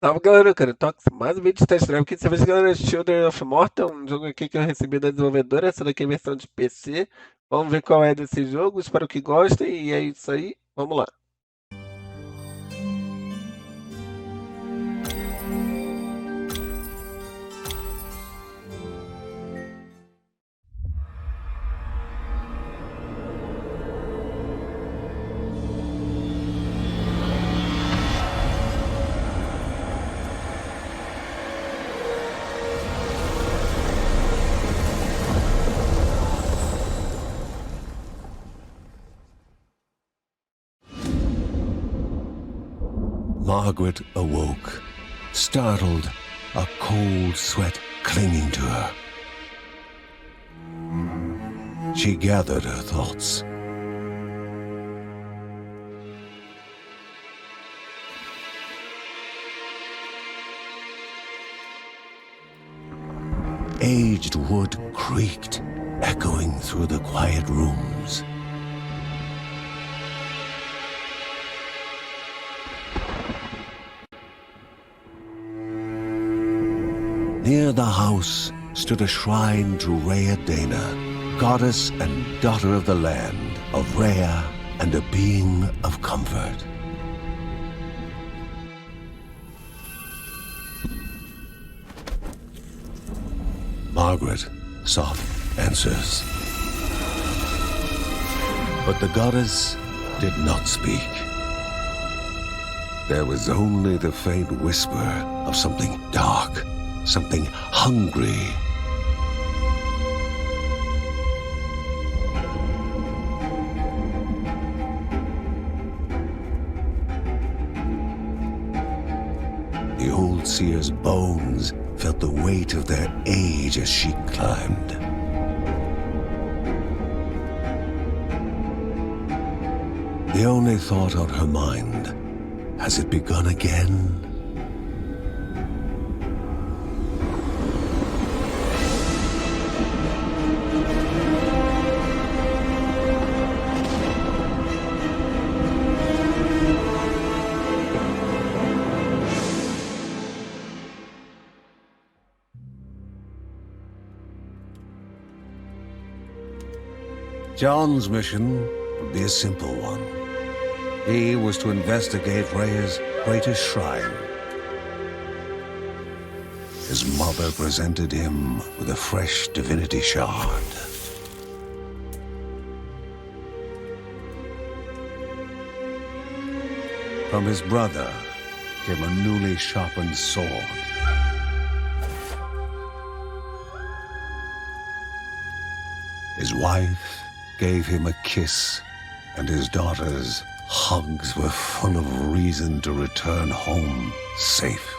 Salve galera, cara, então mais um vídeo de test drive aqui. Dessa vez, galera, Children of Morta, um jogo aqui que eu recebi da desenvolvedora. Essa daqui é a versão de PC. Vamos ver qual é desse jogo, espero que gostem. E é isso aí, vamos lá. Margaret awoke, startled, a cold sweat clinging to her. She gathered her thoughts. Aged wood creaked, echoing through the quiet rooms. Near the house stood a shrine to Rhea Dana, goddess and daughter of the land, of Rhea and a being of comfort. Margaret sought answers. But the goddess did not speak. There was only the faint whisper of something dark, something hungry. The old seer's bones felt the weight of their age as she climbed. The only thought on her mind, has it begun again? John's mission would be a simple one. He was to investigate Rhea's greatest shrine. His mother presented him with a fresh divinity shard. From his brother came a newly sharpened sword. His wife gave him a kiss, and his daughter's hugs were full of reason to return home safe.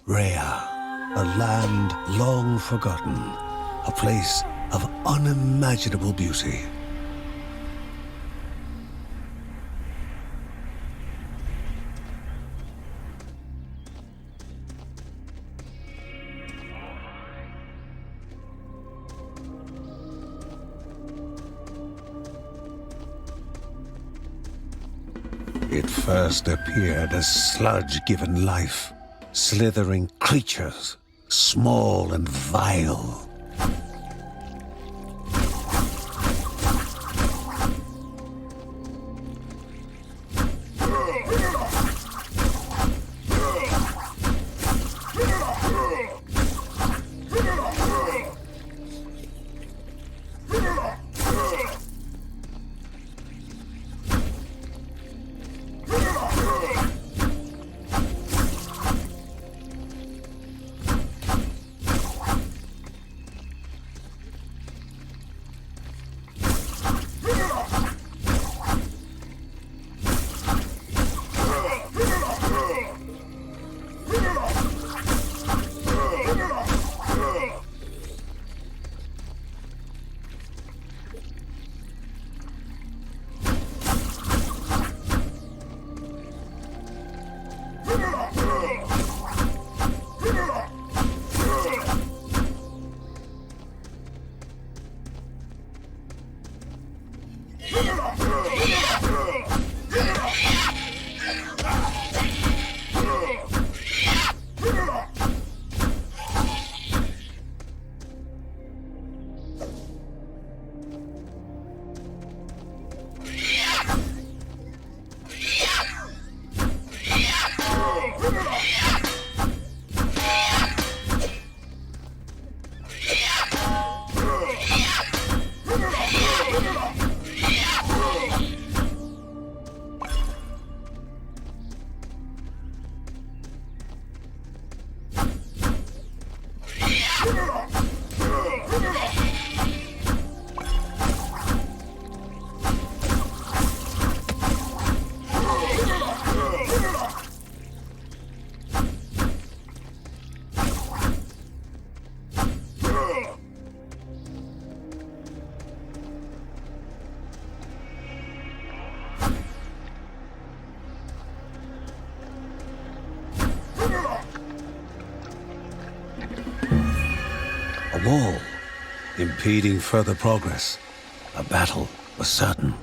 Rhea, a land long forgotten, a place of unimaginable beauty. It first appeared as sludge given life, slithering creatures, small and vile. A wall, impeding further progress. A battle was certain.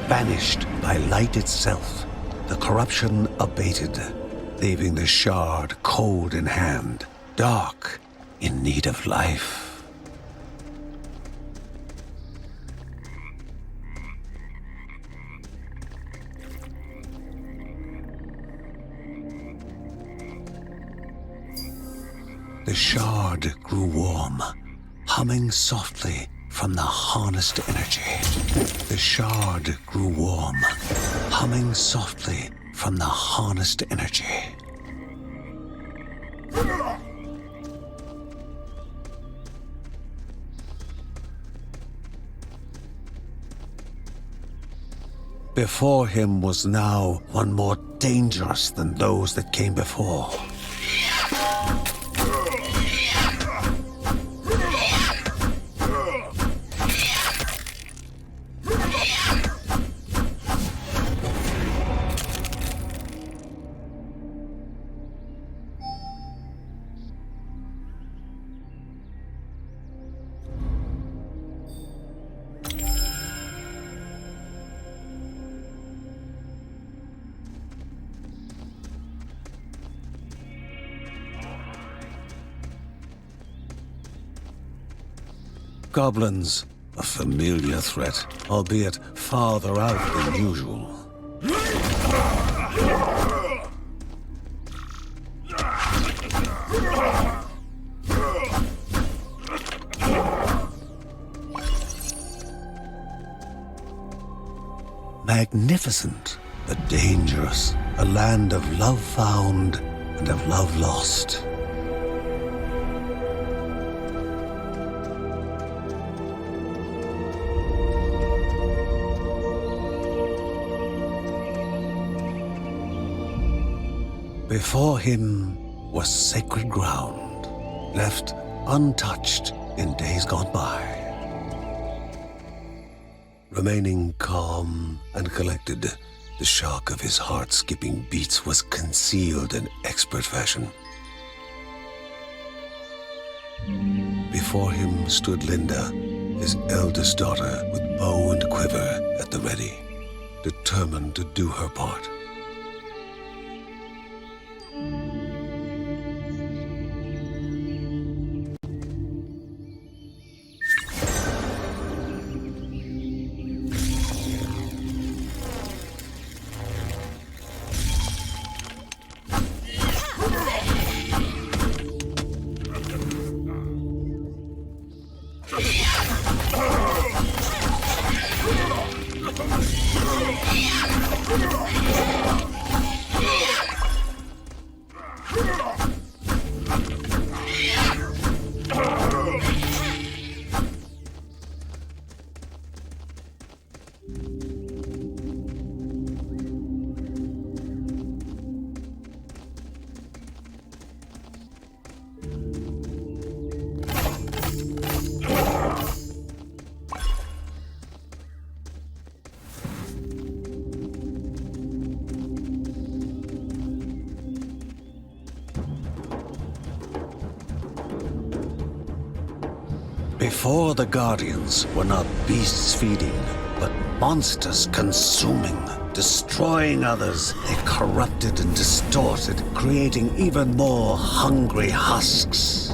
Vanished by light itself, the corruption abated, leaving the shard cold in hand, dark, in need of life. The shard grew warm, humming softly from the harnessed energy. The shard grew warm, humming softly from the harnessed energy. Before him was now one more dangerous than those that came before. Goblins, a familiar threat, albeit farther out than usual. Magnificent, but dangerous, a land of love found and of love lost. Before him was sacred ground, left untouched in days gone by. Remaining calm and collected, the shock of his heart-skipping beats was concealed in expert fashion. Before him stood Linda, his eldest daughter, with bow and quiver at the ready, determined to do her part. Before the Guardians were not beasts feeding, but monsters consuming, destroying others. They corrupted and distorted, creating even more hungry husks.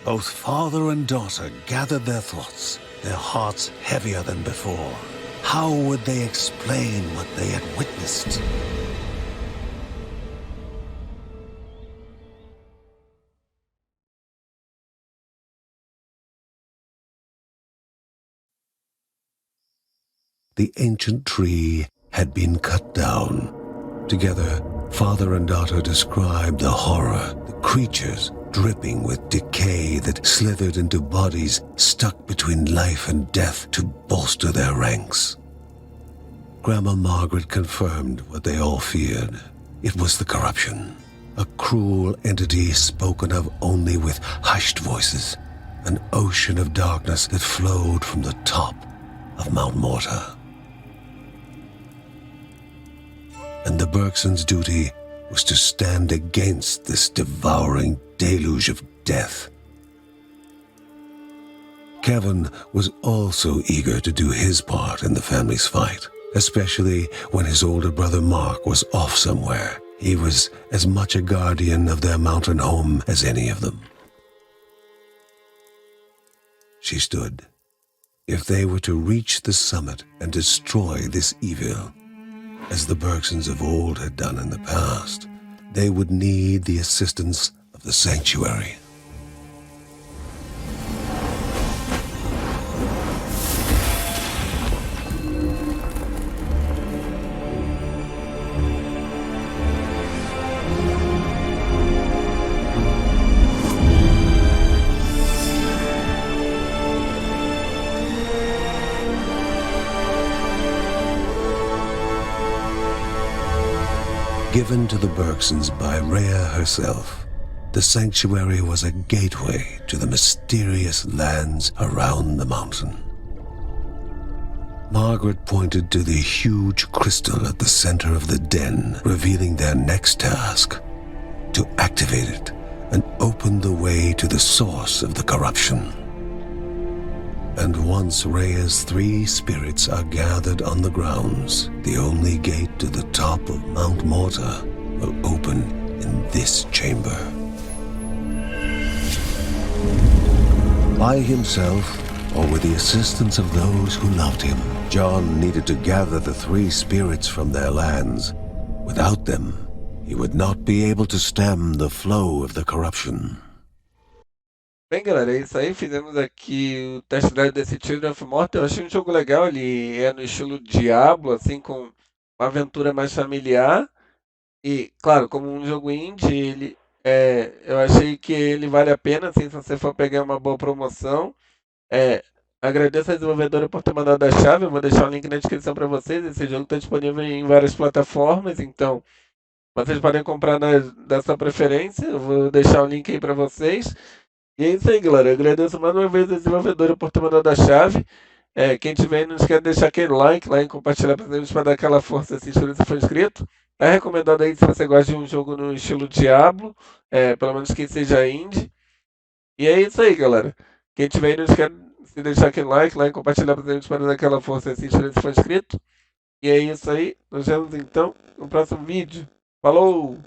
Both father and daughter gathered their thoughts, their hearts heavier than before. How would they explain what they had witnessed? The ancient tree had been cut down. Together, father and daughter described the horror, the creatures dripping with decay that slithered into bodies stuck between life and death to bolster their ranks. Grandma Margaret confirmed what they all feared. It was the corruption, a cruel entity spoken of only with hushed voices, an ocean of darkness that flowed from the top of Mount Morta. And the Bergsons' duty was to stand against this devouring deluge of death. Kevin was also eager to do his part in the family's fight, especially when his older brother Mark was off somewhere. He was as much a guardian of their mountain home as any of them. She stood. If they were to reach the summit and destroy this evil, as the Bergsons of old had done in the past, they would need the assistance of the sanctuary. Given to the Bergsons by Rhea herself, the sanctuary was a gateway to the mysterious lands around the mountain. Margaret pointed to the huge crystal at the center of the den, revealing their next task: to activate it and open the way to the source of the corruption. And once Rhea's 3 spirits are gathered on the grounds, the only gate to the top of Mount Morta will open in this chamber. By himself, or with the assistance of those who loved him, John needed to gather the 3 spirits from their lands. Without them, he would not be able to stem the flow of the corruption. Bem, galera, é isso aí. Fizemos aqui o test drive desse Children of Morta. Eu achei um jogo legal. Ele é no estilo Diablo, assim, com uma aventura mais familiar. E, claro, como um jogo indie, eu achei que ele vale a pena, assim, se você for pegar uma boa promoção. É, agradeço a desenvolvedora por ter mandado a chave. Eu vou deixar o link na descrição para vocês. Esse jogo está disponível em várias plataformas, então vocês podem comprar da sua preferência. Eu vou deixar o link aí para vocês. E é isso aí, galera. Eu agradeço mais uma vez a desenvolvedora por ter mandado a chave. Quem tiver aí, não esquece de deixar aquele like lá e compartilhar para eles para dar aquela força, se inscrever se for inscrito. É recomendado aí se você gosta de um jogo no estilo Diablo, pelo menos que seja indie. E é isso aí, galera. Quem tiver aí, não esquece de deixar aquele like lá e compartilhar para eles para dar aquela força, se inscrever se for inscrito. E é isso aí. Nos vemos então no próximo vídeo. Falou!